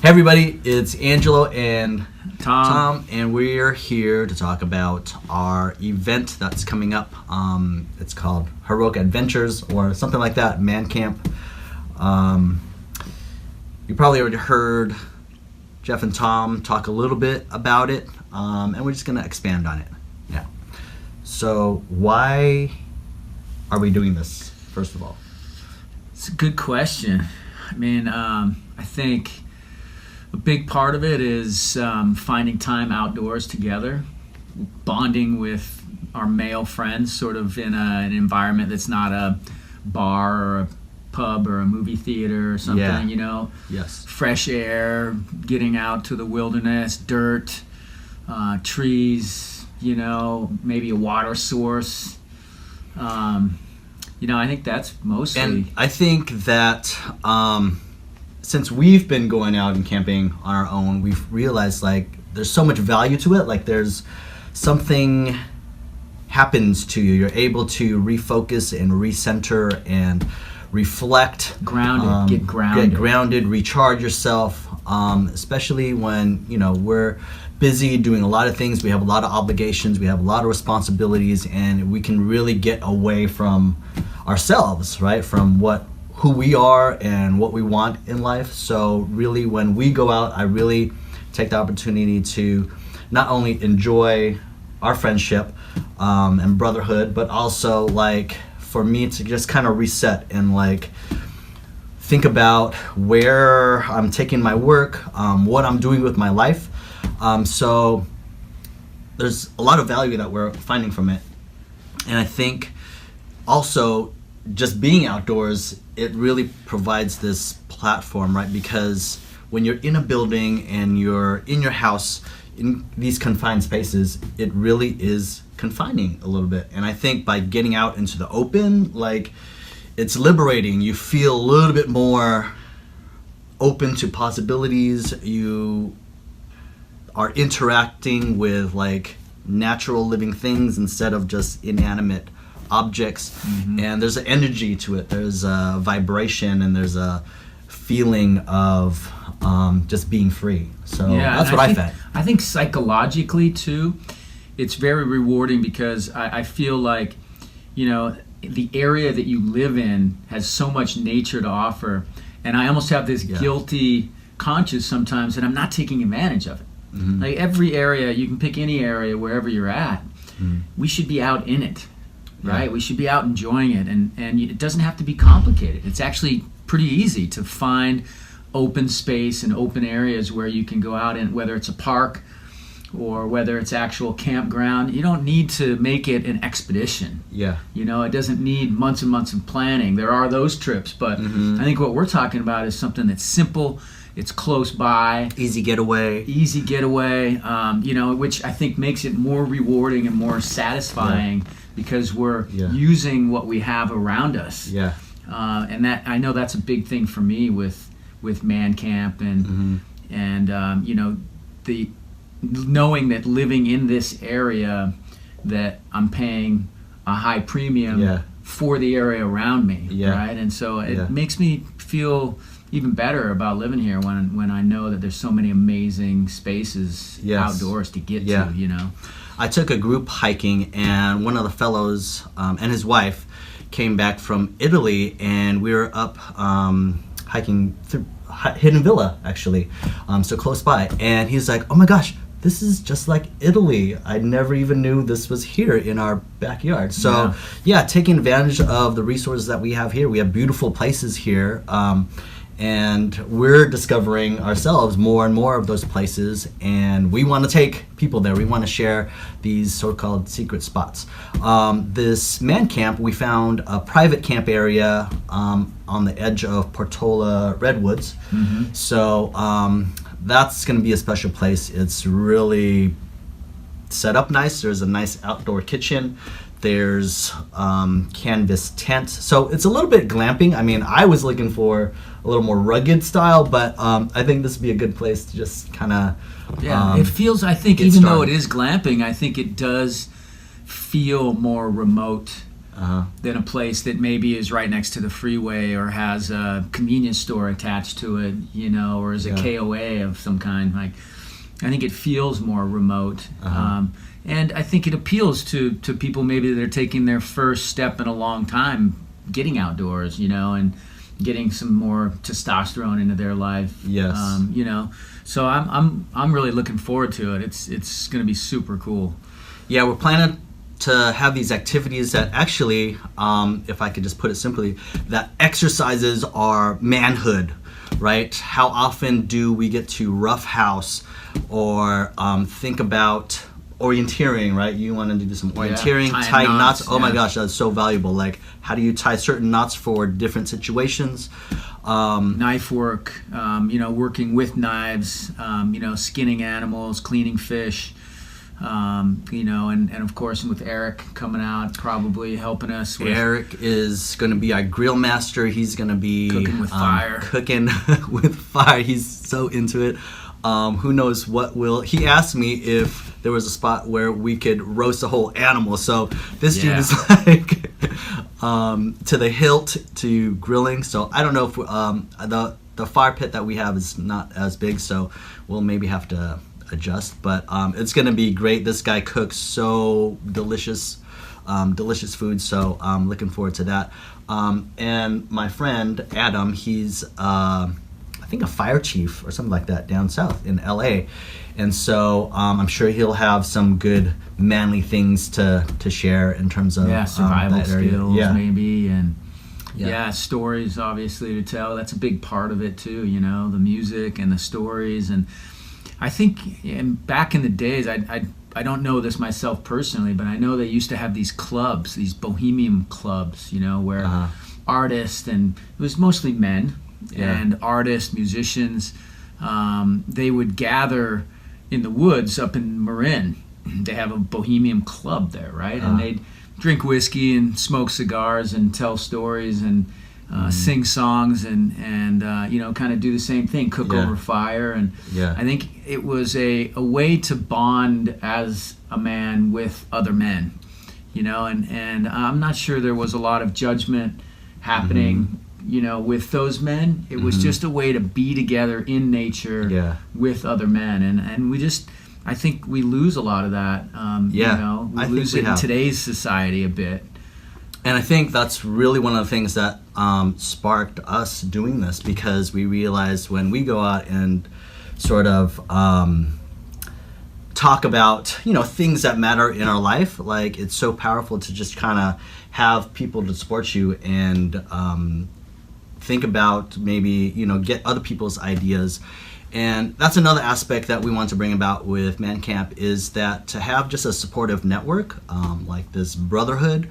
everybody, it's Angelo and Tom, and we're here to talk about our event that's coming up. It's called Heroic Adventures or something like that, Man Camp. You probably already heard Jeff and Tom talk a little bit about it, and we're just going to expand on it now. So why are we doing this, first of all? it's a good question. I mean, I think a big part of it is finding time outdoors together, bonding with our male friends, sort of in an environment that's not a bar or a pub or a movie theater or something, Yes. Fresh air, getting out to the wilderness, dirt, trees, maybe a water source. I think that's mostly. And I think that since we've been going out and camping on our own, we've realized there's so much value to it. There's something happens to you. You're able to refocus and recenter and reflect. Get grounded, recharge yourself, especially when, we're busy doing a lot of things. We have a lot of obligations. We have a lot of responsibilities, and we can really get away from ourselves, right? From who we are and what we want in life. So really, when we go out, I really take the opportunity to not only enjoy our friendship and brotherhood, but also for me to just kind of reset and think about where I'm taking my work, what I'm doing with my life. So there's a lot of value that we're finding from it. And I think also just being outdoors, it really provides this platform, right? Because when you're in a building and you're in your house, in these confined spaces, it really is confining a little bit. And I think by getting out into the open, it's liberating. You feel a little bit more open to possibilities. You are interacting with natural living things instead of just inanimate objects. Mm-hmm. And there's an energy to it. There's a vibration and there's a feeling of just being free. So that's what I found. I think psychologically too, it's very rewarding because I feel like, the area that you live in has so much nature to offer, and I almost have this guilty conscience sometimes that I'm not taking advantage of it. Mm-hmm. Every area, you can pick any area wherever you're at. Mm-hmm. We should be out in it, right? Yeah. We should be out enjoying it, and it doesn't have to be complicated. It's actually pretty easy to find open space and open areas where you can go out, and whether it's a park or whether it's actual campground, you don't need to make it an expedition. Yeah. It doesn't need months and months of planning. There are those trips, but I think what we're talking about is something that's simple. It's close by. Easy getaway. Which I think makes it more rewarding and more satisfying because we're using what we have around us. Yeah. And that, I know that's a big thing for me with Man Camp and the knowing that living in this area that I'm paying a high premium for the area around me, right? And so it makes me feel even better about living here when I know that there's so many amazing spaces outdoors to get to, I took a group hiking, and one of the fellows and his wife came back from Italy, and we were up hiking through Hidden Villa, actually, so close by. And he's like, "Oh my gosh, this is just like Italy. I never even knew this was here in our backyard." So taking advantage of the resources that we have here. We have beautiful places here. And we're discovering ourselves more and more of those places, and we want to take people there. We want to share these so-called secret spots. This Man Camp, we found a private camp area on the edge of Portola Redwoods. Mm-hmm. So that's going to be a special place. It's really set up nice. There's a nice outdoor kitchen. There's canvas tent. So it's a little bit glamping. I mean, I was looking for a little more rugged style, but I think this would be a good place to just kind of it feels, I think, even though it is glamping, I think it does feel more remote than a place that maybe is right next to the freeway or has a convenience store attached to it, you know, or is a KOA of some kind. Like, I think it feels more remote. And I think it appeals to people maybe that are taking their first step in a long time getting outdoors, you know, and getting some more testosterone into their life. Yes. You know, so I'm really looking forward to it. It's going to be super cool. Yeah, we're planning to have these activities that actually, if I could just put it simply, that exercises our manhood, right? How often do we get to roughhouse or think about orienteering, right? You wanted to do some orienteering, tie knots. Oh my gosh, that's so valuable. Like, how do you tie certain knots for different situations? Knife work, you know, working with knives, you know, skinning animals, cleaning fish, you know, and of course with Eric coming out, probably helping us with... Eric is going to be our grill master. He's going to be cooking with fire. Cooking with fire. He's so into it. Who knows what will... He asked me if there was a spot where we could roast a whole animal. So this dude is like to the hilt to grilling. So I don't know if the fire pit that we have is not as big, so we'll maybe have to adjust. But it's going to be great. This guy cooks so delicious food. So I'm looking forward to that. And my friend Adam, he's... I think a fire chief or something like that down south in LA, and so I'm sure he'll have some good manly things to share in terms of survival skills maybe, and Yeah. Stories obviously to tell. That's a big part of it too, you know, the music and the stories. And I think back in the days, I don't know this myself personally, but I know they used to have these clubs, these bohemian clubs, you know, where artists, and it was mostly men, and artists, musicians, they would gather in the woods up in Marin. They have a bohemian club there, right? And they'd drink whiskey and smoke cigars and tell stories and sing songs and you know, kind of do the same thing, cook over fire. And I think it was a way to bond as a man with other men, you know, and I'm not sure there was a lot of judgment happening, you know, with those men. It was just a way to be together in nature with other men. And we just, I think we lose a lot of that. You know, we lose it in today's society a bit. And I think that's really one of the things that sparked us doing this, because we realized when we go out and sort of talk about, you know, things that matter in our life, like, it's so powerful to just kind of have people to support you and think about, maybe, you know, get other people's ideas. And that's another aspect that we want to bring about with Man Camp, is that to have just a supportive network, like this brotherhood,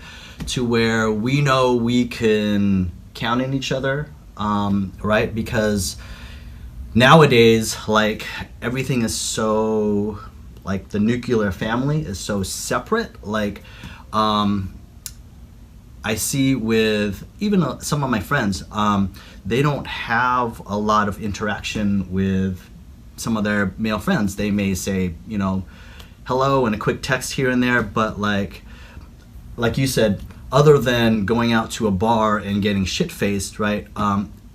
to where we know we can count on each other, right? Because nowadays, like, everything is so, like, the nuclear family is so separate. Like, I see with even some of my friends, they don't have a lot of interaction with some of their male friends. They may say, you know, hello and a quick text here and there, but like you said, other than going out to a bar and getting shit-faced, right,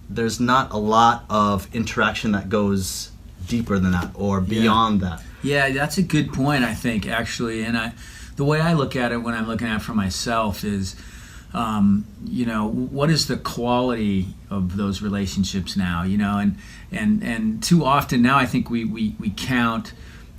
there's not a lot of interaction that goes deeper than that or beyond that. Yeah, that's a good point, I think, actually. And the way I look at it when I'm looking at it for myself is, you know, what is the quality of those relationships now, you know, and too often now I think we count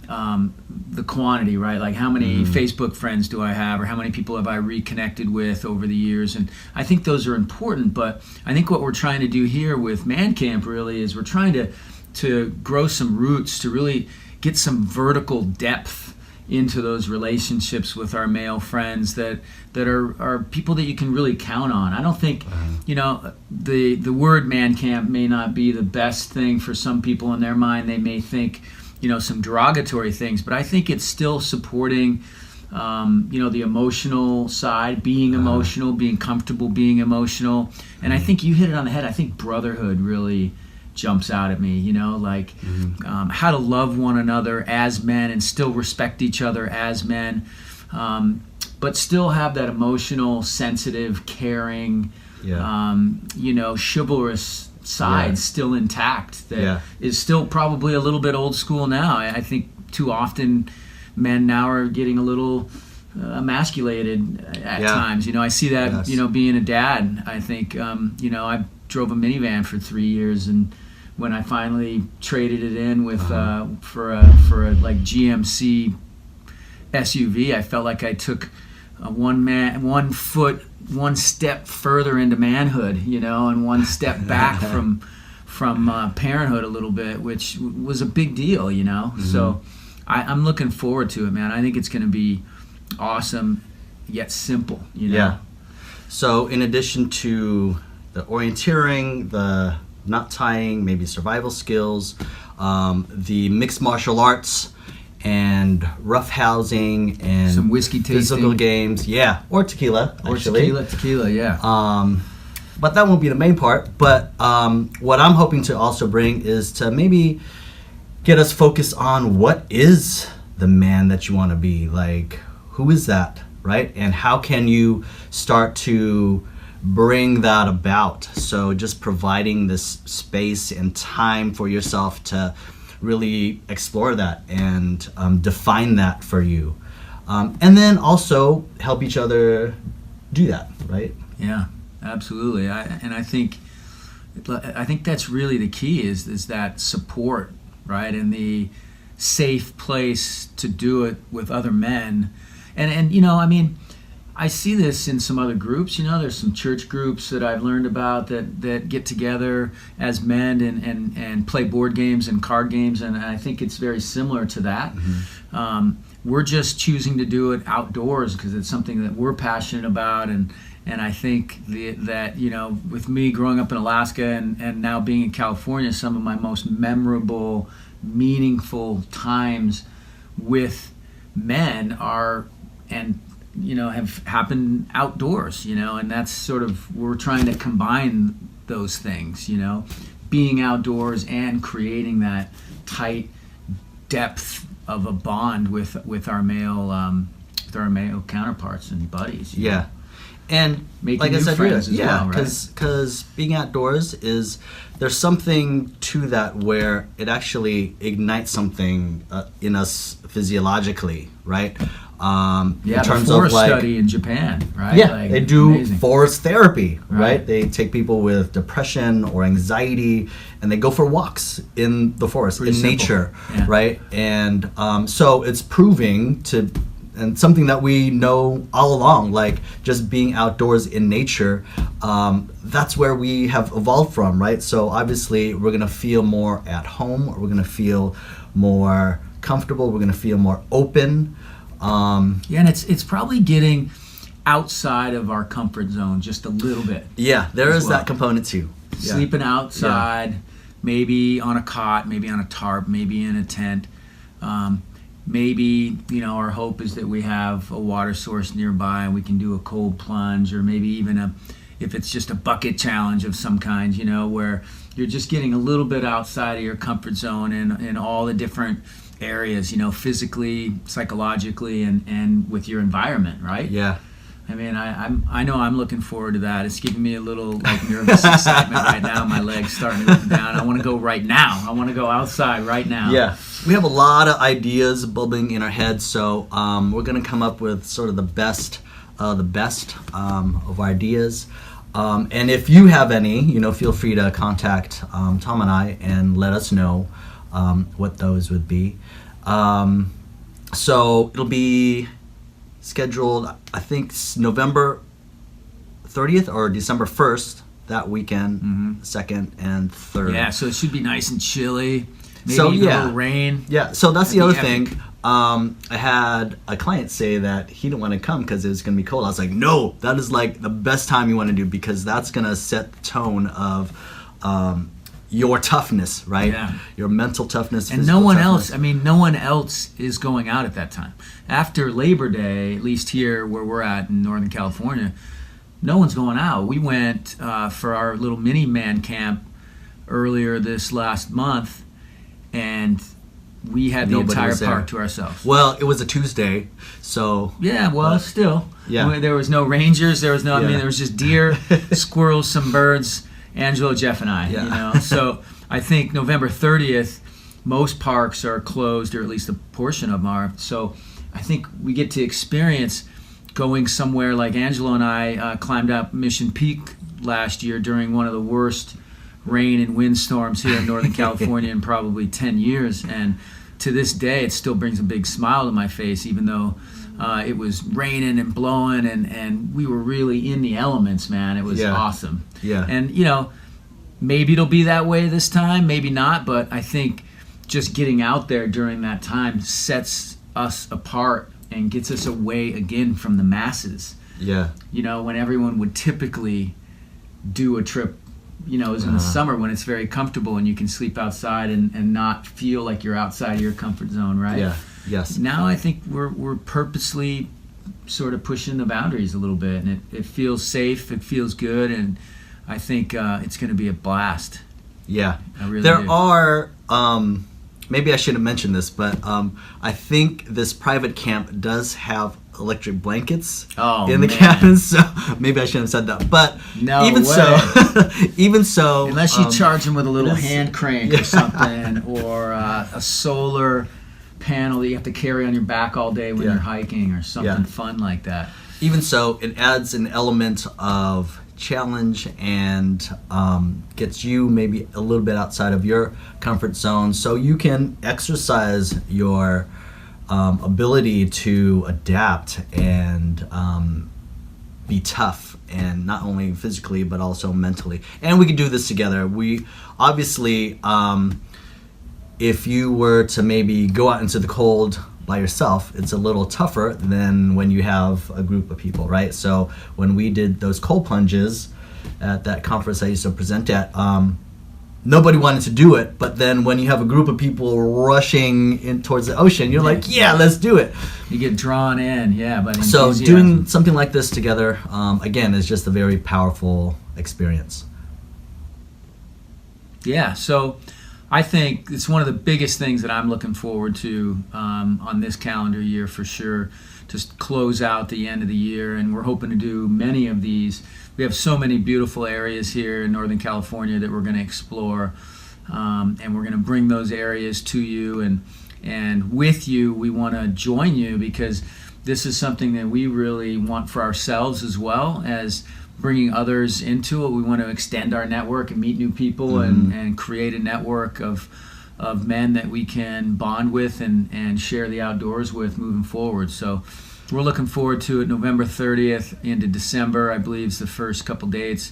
the quantity, right? Like, how many Facebook friends do I have, or how many people have I reconnected with over the years? And I think those are important, but I think what we're trying to do here with Man Camp really is we're trying to grow some roots, to really get some vertical depth into those relationships with our male friends that are people that you can really count on. I don't think, you know, the word Man Camp may not be the best thing for some people in their mind. They may think, you know, some derogatory things, but I think it's still supporting, you know, the emotional side, being emotional, being comfortable being emotional. And I think you hit it on the head. I think brotherhood really jumps out at me, you know, like how to love one another as men and still respect each other as men, but still have that emotional, sensitive, caring, chivalrous side still intact. That is still probably a little bit old school now. I think too often men now are getting a little emasculated at times. I see that, being a dad. I think, I drove a minivan for 3 years, and when I finally traded it in with for a like GMC SUV, I felt like I took one step further into manhood, and one step back from parenthood a little bit, which was a big deal, So I'm looking forward to it, man. I think it's going to be awesome, yet simple, Yeah. So in addition to the orienteering, the knot tying, maybe survival skills, the mixed martial arts, and rough housing, and some whiskey tasting, physical games, or tequila, actually. Tequila, yeah. But that won't be the main part. But what I'm hoping to also bring is to maybe get us focused on what is the man that you want to be. Like, who is that, right? And how can you start to bring that about? So just providing this space and time for yourself to really explore that and define that for you, and then also help each other do that, right? Yeah, absolutely. I think that's really the key is that support, right, and the safe place to do it with other men. And I see this in some other groups. There's some church groups that I've learned about that get together as men and play board games and card games, and I think it's very similar to that. Mm-hmm. We're just choosing to do it outdoors because it's something that we're passionate about, and I think that with me growing up in Alaska and now being in California, some of my most memorable, meaningful times with men have happened outdoors, and that's sort of, we're trying to combine those things, being outdoors and creating that tight depth of a bond with our male counterparts and buddies. Yeah. And making like new I said, friends as well, right? Because being outdoors there's something to that where it actually ignites something in us physiologically, right? In terms the forest of study in Japan, right? Yeah, they do amazing. Forest therapy, right? They take people with depression or anxiety and they go for walks in the forest, in nature, right? And so it's proving to, and something that we know all along, like just being outdoors in nature, that's where we have evolved from, right? So obviously we're gonna feel more at home, or we're gonna feel more comfortable, we're gonna feel more open. And it's probably getting outside of our comfort zone just a little bit. Yeah, there is that component too. Sleeping outside, maybe on a cot, maybe on a tarp, maybe in a tent. Maybe, our hope is that we have a water source nearby and we can do a cold plunge, or maybe even if it's just a bucket challenge of some kind, where you're just getting a little bit outside of your comfort zone in all the different areas, physically, psychologically, and with your environment, right? Yeah. I mean, I know I'm looking forward to that. It's giving me a little nervous excitement right now. My legs starting to go down. I want to go right now. I want to go outside right now. Yeah. We have a lot of ideas bubbling in our heads, so we're going to come up with sort of the best of ideas. And if you have any, feel free to contact Thom and I and let us know what those would be. So it'll be scheduled, I think, November 30th or December 1st, that weekend, 2nd and 3rd. Yeah, so it should be nice and chilly. Maybe a little rain. Yeah, so that's the other thing. I had a client say that he didn't want to come because it was going to be cold. I was like, no, that is like the best time you want to do, because that's going to set the tone of your toughness, right? Yeah. Your mental toughness. And no one else is going out at that time. After Labor Day, at least here where we're at in Northern California, no one's going out. We went for our little mini man camp earlier this last month, and we had the Nobody entire was there. park to ourselves. Well, it was a Tuesday, so Yeah, well, still. Yeah. There was no rangers. There was no. I Yeah. mean, there was just deer, squirrels, some birds. Angelo, Jeff, and I. Yeah. You know. So I think November 30th, most parks are closed, or at least a portion of them are. So I think we get to experience going somewhere like Angelo and I climbed up Mission Peak last year during one of the worst rain and windstorms here in Northern California in probably 10 years. And to this day, it still brings a big smile to my face, even though it was raining and blowing, and we were really in the elements, man. It was awesome. Yeah. And, you know, maybe it'll be that way this time, maybe not, but I think just getting out there during that time sets us apart and gets us away again from the masses. Yeah. You know, when everyone would typically do a trip, you know, is in the summer when it's very comfortable and you can sleep outside and not feel like you're outside of your comfort zone, right? Yeah. Yes. Now I think we're purposely sort of pushing the boundaries a little bit, and it feels safe, it feels good, and I think it's going to be a blast. Yeah. I really There do. are, maybe I should have mentioned this, but I think this private camp does have electric blankets in the man. cabin, so maybe I shouldn't have said that. But No even so, Unless you charge them with a little it is- hand crank or something, or a solar panel that you have to carry on your back all day when Yeah. you're hiking, or something fun like that. even so, it adds an element of challenge and gets you maybe a little bit outside of your comfort zone, so you can exercise your ability to adapt and be tough, and not only physically but also mentally. And we can do this together. We obviously, if you were to maybe go out into the cold by yourself, it's a little tougher than when you have a group of people, right? So when we did those cold plunges at that conference I used to present at, nobody wanted to do it, but then when you have a group of people rushing in towards the ocean, you're like, yeah, let's do it. You get drawn in, by the So enthusiasm. doing something like this together, again, is just a very powerful experience. Yeah, so I think it's one of the biggest things that I'm looking forward to on this calendar year for sure, to close out the end of the year, and we're hoping to do many of these. We have so many beautiful areas here in Northern California that we're going to explore, and we're going to bring those areas to you, and with you, we want to join you, because this is something that we really want for ourselves as well as bringing others into it. We want to extend our network and meet new people, and create a network of men that we can bond with and share the outdoors with moving forward. So we're looking forward to it. November 30th into December, I believe, is the first couple dates.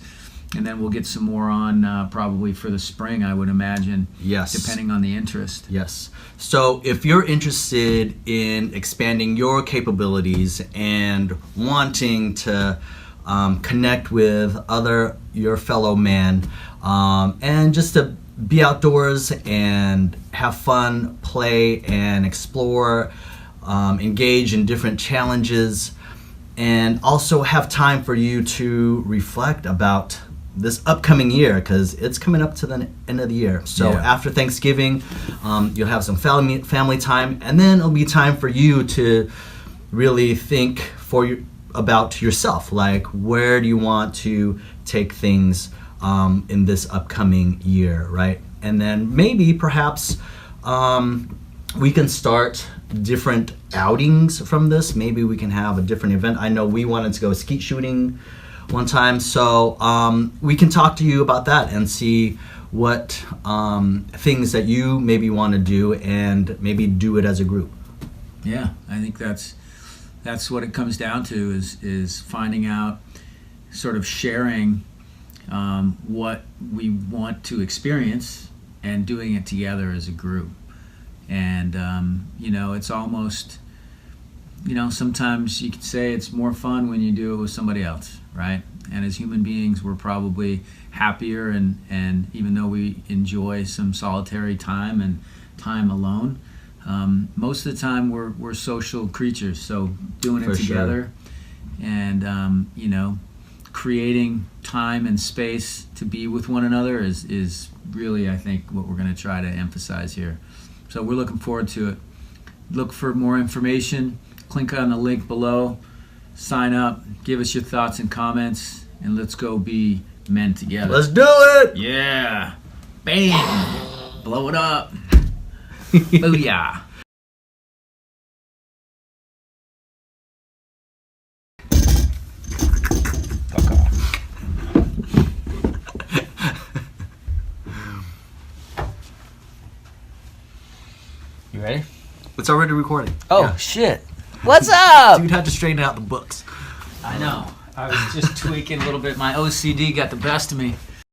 And then we'll get some more on probably for the spring, I would imagine. Yes. Depending on the interest. Yes. So if you're interested in expanding your capabilities and wanting to connect with your fellow man, and just to be outdoors and have fun, play and explore, engage in different challenges, and also have time for you to reflect about this upcoming year, because it's coming up to the end of the year. So after Thanksgiving, you'll have some family time, and then it'll be time for you to really think about yourself. Like, where do you want to take things in this upcoming year, right? And then maybe perhaps we can start different outings from this. Maybe we can have a different event. I know we wanted to go skeet shooting one time, so we can talk to you about that and see what things that you maybe want to do, and maybe do it as a group. Yeah, I think that's what it comes down to, is finding out, sort of sharing what we want to experience and doing it together as a group. And it's almost, sometimes you could say it's more fun when you do it with somebody else, right? And as human beings, we're probably happier, and even though we enjoy some solitary time and time alone, most of the time we're social creatures. So doing it together, and creating time and space to be with one another is really, I think, what we're going to try to emphasize here. So we're looking forward to it. Look for more information. Click on the link below. Sign up. Give us your thoughts and comments. And let's go be men together. Let's do it! Yeah. Bam. Blow it up. Booyah. Fuck off. You ready? It's already recording. Oh, Yeah. shit. What's up? Dude had to straighten out the books. I know. I was just tweaking a little bit. My OCD got the best of me.